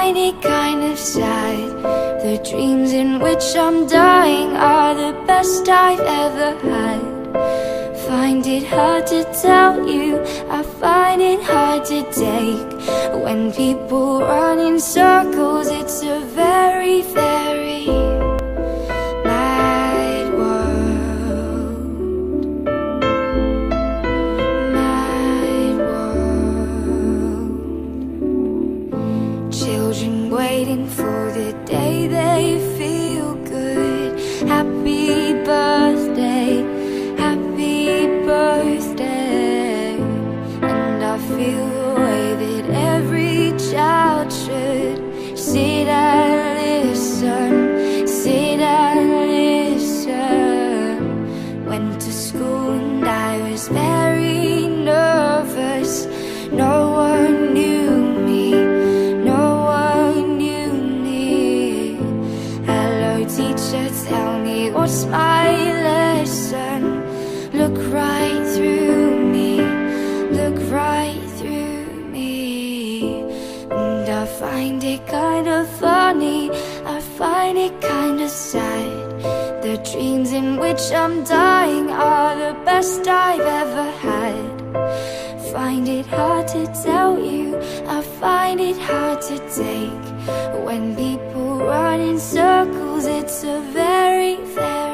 find it kind of sad. The dreams in which I'm dying are the best I've ever had. Find it hard to tell you, I find it hard to take. When people run in circles, it's a very, very mad world. Mad world. Children waiting for the day they feel good. Happy birthday, happy birthday. And I feel the way that every child should. Sit and listen, sit and listen. Went to school and I was very nervous. No one knew me, no one knew me. Hello teacher, tell me what's my lesson. Look right through me, look right through me. And I find it kind of funny, I find it kind of sad. The dreams in which I'm dying are the best I've ever had. Find it hard to tell you, I find it hard to take. When people run in circles, it's a very, very